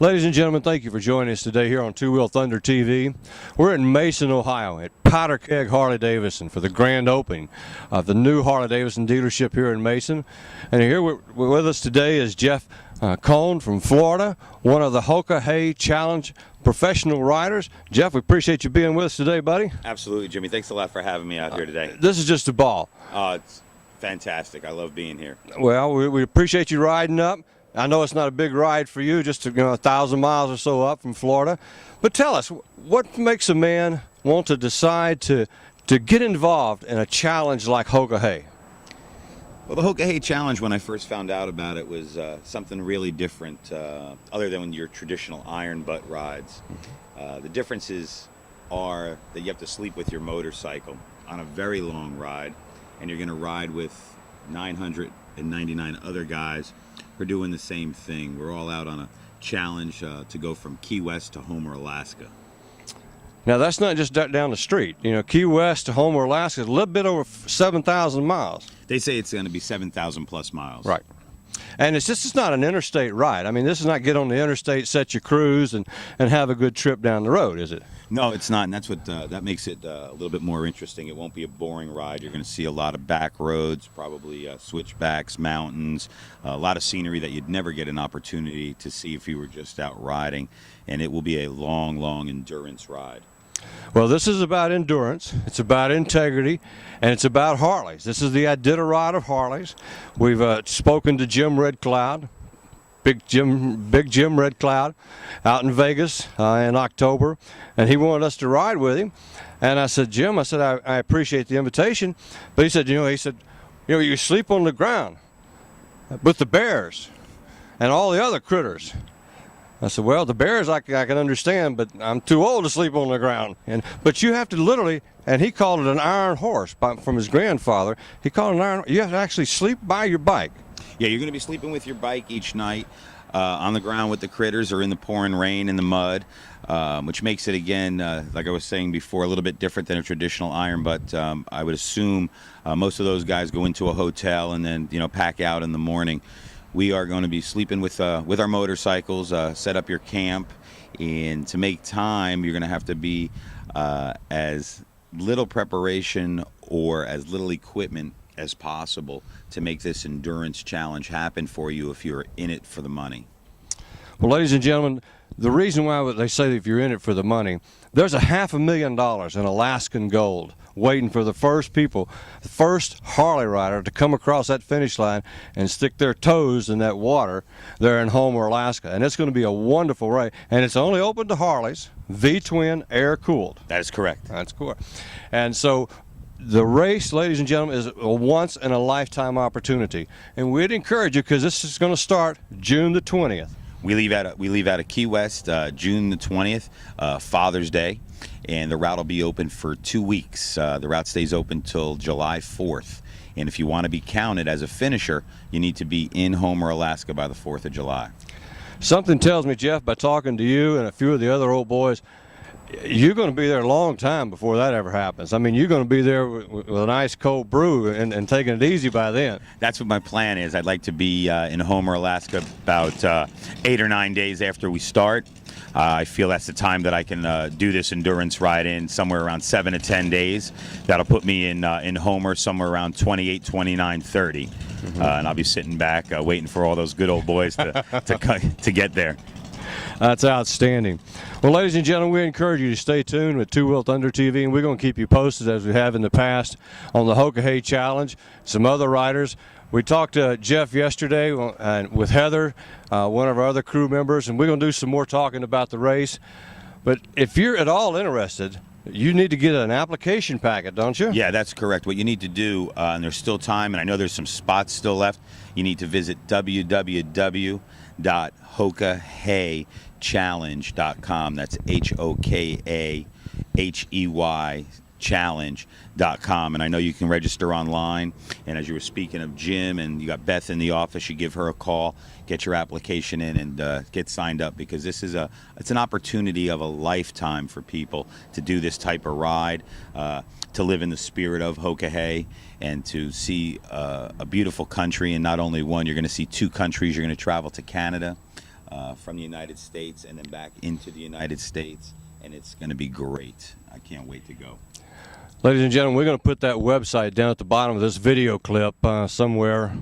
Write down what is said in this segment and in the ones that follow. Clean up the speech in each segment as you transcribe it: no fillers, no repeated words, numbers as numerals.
Ladies and gentlemen, thank you for joining us today here on Two Wheel Thunder TV. We're in Mason, Ohio at Powder Keg Harley Davidson for the grand opening of the new Harley Davidson dealership here in Mason. And here with us today is Jeff Kohn from Florida, one of the Hoka Hey Challenge professional riders. Jeff, we appreciate you being with us today, buddy. Absolutely, Jimmy. Thanks a lot for having me out here today. This is just a ball. It's fantastic. I love being here. Well, we appreciate you riding up. I know it's not a big ride for you, just 1,000 miles or so up from Florida. But tell us, what makes a man want to decide to get involved in a challenge like Hoka Hey? Well, the Hoka Hey Challenge, when I first found out about it, was something really different, other than your traditional iron butt rides. The differences are that you have to sleep with your motorcycle on a very long ride, and you're going to ride with 999 other guys who are doing the same thing. We're all out on a challenge to go from Key West to Homer, Alaska. Now, that's not just down the street. Key West to Homer, Alaska is a little bit over 7,000 miles. They say it's going to be 7,000 plus miles. Right. And it's not an interstate ride. I mean, this is not get on the interstate, set your cruise, and have a good trip down the road, is it? No, it's not, and that's what that makes it a little bit more interesting. It won't be a boring ride. You're going to see a lot of back roads, probably switchbacks, mountains, a lot of scenery that you'd never get an opportunity to see if you were just out riding, and it will be a long, long endurance ride. Well, this is about endurance, it's about integrity, and it's about Harleys. This is the Iditarod of Harleys. We've spoken to Jim Red Cloud, Big Jim Red Cloud, out in Vegas in October, and he wanted us to ride with him. And I said, Jim, I appreciate the invitation, but he said, you sleep on the ground with the bears and all the other critters. I said, well, the bears I can understand, but I'm too old to sleep on the ground. But you have to literally, and he called it an iron horse from his grandfather. He called it an iron. You have to actually sleep by your bike. Yeah, you're going to be sleeping with your bike each night on the ground with the critters or in the pouring rain in the mud, which makes it, again, like I was saying before, a little bit different than a traditional iron. But I would assume most of those guys go into a hotel and then pack out in the morning. We are going to be sleeping with our motorcycles, set up your camp, and to make time, you're going to have to be as little preparation or as little equipment as possible to make this endurance challenge happen for you if you're in it for the money. Well, ladies and gentlemen, the reason why they say that if you're in it for the money, there's $500,000 in Alaskan gold waiting for the first Harley rider to come across that finish line and stick their toes in that water there in Homer, Alaska. And it's going to be a wonderful race. And it's only open to Harleys, V-twin, air-cooled. That is correct. That's correct. And so the race, ladies and gentlemen, is a once-in-a-lifetime opportunity. And we'd encourage you, because this is going to start June the 20th. We leave out of Key West June the 20th, Father's Day, and the route will be open for 2 weeks. The route stays open till July 4th. And if you want to be counted as a finisher, you need to be in Homer, Alaska by the 4th of July. Something tells me, Jeff, by talking to you and a few of the other old boys, you're going to be there a long time before that ever happens. I mean, you're going to be there with an ice cold brew and taking it easy by then. That's what my plan is. I'd like to be in Homer, Alaska about 8 or 9 days after we start. I feel that's the time that I can do this endurance ride in, somewhere around 7 to 10 days. That'll put me in Homer somewhere around 28, 29, 30. Mm-hmm. And I'll be sitting back waiting for all those good old boys to get there. That's outstanding. Well, ladies and gentlemen, we encourage you to stay tuned with Two Wheel Thunder TV, and we're going to keep you posted as we have in the past on the Hoka Hey Challenge, some other riders. We talked to Jeff yesterday with Heather, one of our other crew members, and we're going to do some more talking about the race. But if you're at all interested, you need to get an application packet, don't you? Yeah, that's correct. What you need to do, and there's still time, and I know there's some spots still left, you need to visit www.hokaheychallenge.com. That's HOKAHEY challenge.com. And I know you can register online. And as you were speaking of Jim, and you got Beth in the office, you give her a call, get your application in, and get signed up, because this is it's an opportunity of a lifetime for people to do this type of ride, to live in the spirit of Hoka Hey, and to see a beautiful country. And not only one, you're going to see two countries. You're going to travel to Canada, from the United States and then back into the United States, and it's going to be great. I can't wait to go. Ladies and gentlemen, we're going to put that website down at the bottom of this video clip somewhere,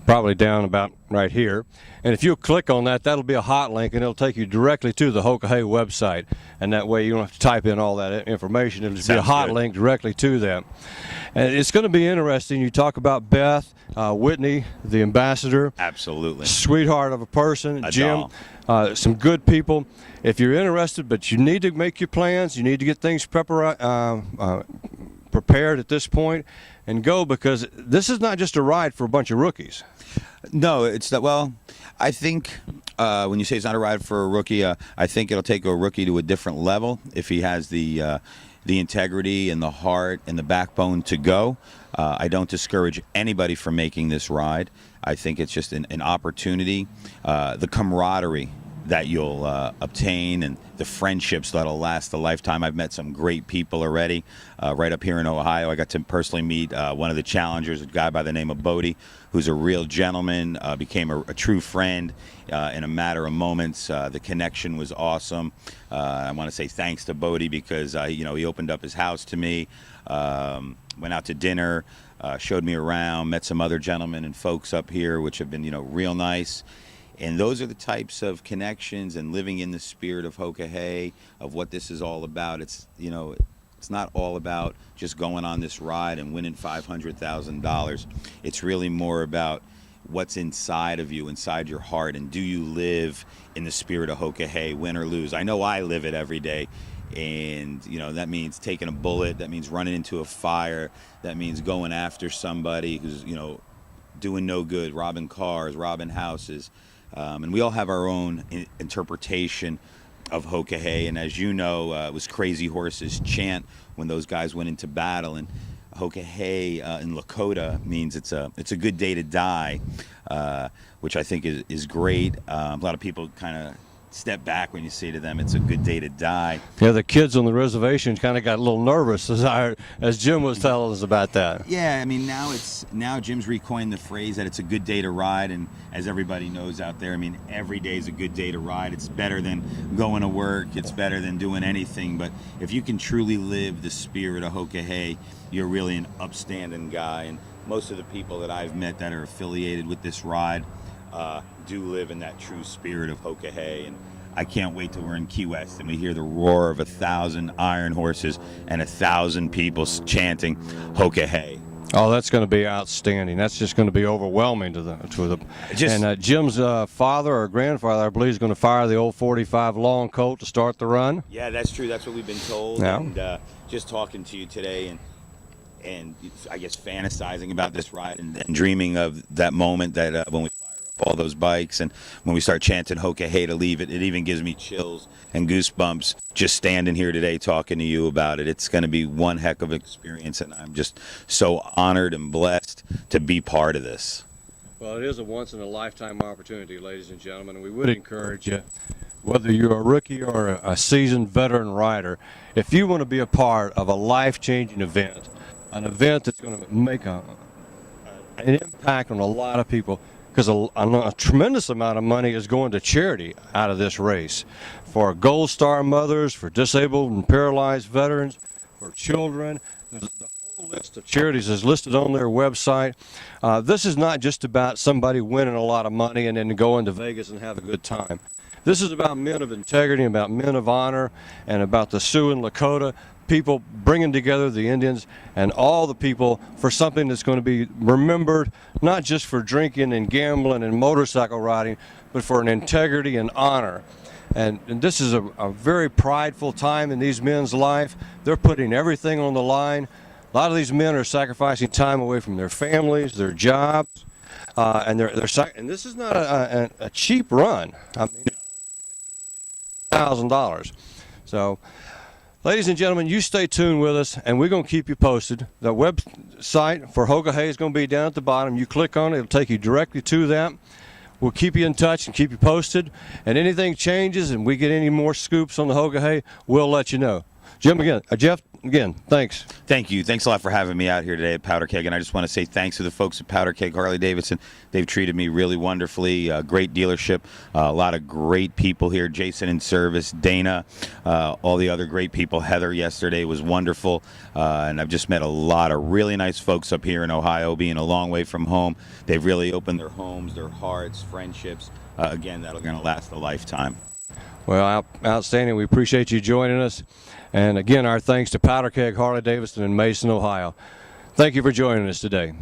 probably down about right here. And if you click on that, that'll be a hot link, and it'll take you directly to the Hoka Hey website. And that way you don't have to type in all that information. It'll just be a hot link directly to them. And it's going to be interesting. You talk about Beth, Whitney, the ambassador. Absolutely. Sweetheart of a person. A Jim, some good people. If you're interested, but you need to make your plans, you need to get things prepared at this point and go, because this is not just a ride for a bunch of rookies. No, it's not. Well, I think when you say it's not a ride for a rookie, I think it'll take a rookie to a different level if he has the integrity and the heart and the backbone to go. I don't discourage anybody from making this ride. I think it's just an opportunity, the camaraderie that you'll obtain, and the friendships that'll last a lifetime. I've met some great people already right up here in Ohio. I got to personally meet one of the challengers, a guy by the name of Bodie, who's a real gentleman, became a true friend in a matter of moments. The connection was awesome. I want to say thanks to Bodie because he opened up his house to me, went out to dinner, showed me around, met some other gentlemen and folks up here, which have been real nice. And those are the types of connections and living in the spirit of Hoka Hey, of what this is all about. It's not all about just going on this ride and winning $500,000. It's really more about what's inside of you, inside your heart, and do you live in the spirit of Hoka Hey, win or lose. I know I live it every day, and that means taking a bullet, that means running into a fire, that means going after somebody who's doing no good, robbing cars, robbing houses. And we all have our own interpretation of Hoka Hey. And as you know, it was Crazy Horse's chant when those guys went into battle. And Hoka Hey in Lakota means it's a good day to die, which I think is great. A lot of people kind of step back when you say to them it's a good day to die. Yeah, the kids on the reservation kind of got a little nervous as Jim was telling us about that. Yeah, I mean now Jim's recoined the phrase that it's a good day to ride, and as everybody knows out there, I mean every day is a good day to ride. It's better than going to work, it's better than doing anything, but if you can truly live the spirit of Hoka Hey, you're really an upstanding guy. And most of the people that I've met that are affiliated with this ride do live in that true spirit of Hoka Hey. And I can't wait till we're in Key West and we hear the roar of 1,000 iron horses and 1,000 people chanting Hoka Hey. Oh, that's going to be outstanding. That's just going to be overwhelming to the. And Jim's father or grandfather, I believe, is going to fire the old 45 long Colt to start the run. Yeah, that's true. That's what we've been told. Yeah. And just talking to you today and I guess fantasizing about this ride and dreaming of that moment that when we fire up all those bikes and when we start chanting Hoka Hey to leave it, it even gives me chills and goosebumps just standing here today talking to you about it. It's going to be one heck of an experience, and I'm just so honored and blessed to be part of this. Well, it is a once-in-a-lifetime opportunity, ladies and gentlemen, and we would encourage you, whether you're a rookie or a seasoned veteran rider, if you want to be a part of a life-changing event, an event that's going to make an impact on a lot of people, because a tremendous amount of money is going to charity out of this race, for Gold Star mothers, for disabled and paralyzed veterans, for children. The whole list of charities is listed on their website. This is not just about somebody winning a lot of money and then going to Vegas and have a good time. This is about men of integrity, about men of honor, and about the Sioux and Lakota people bringing together the Indians and all the people for something that's going to be remembered, not just for drinking and gambling and motorcycle riding, but for an integrity and honor. And this is a very prideful time in these men's life. They're putting everything on the line. A lot of these men are sacrificing time away from their families, their jobs, and this is not a cheap run. I mean, $1,000. So, ladies and gentlemen, you stay tuned with us, and we're going to keep you posted. The website for Hoka Hey is going to be down at the bottom. You click on it, it'll take you directly to that. We'll keep you in touch and keep you posted. And anything changes and we get any more scoops on the Hoka Hey, we'll let you know. Jim, again, Jeff, again, thanks. Thank you. Thanks a lot for having me out here today at Powder Keg. And I just want to say thanks to the folks at Powder Keg Harley Davidson. They've treated me really wonderfully. Great dealership. A lot of great people here. Jason in service, Dana, all the other great people. Heather yesterday was wonderful. And I've just met a lot of really nice folks up here in Ohio, being a long way from home. They've really opened their homes, their hearts, friendships. Again, that'll going to last a lifetime. Well, outstanding. We appreciate you joining us. And again, our thanks to Powder Keg Harley Davidson in Mason, Ohio. Thank you for joining us today.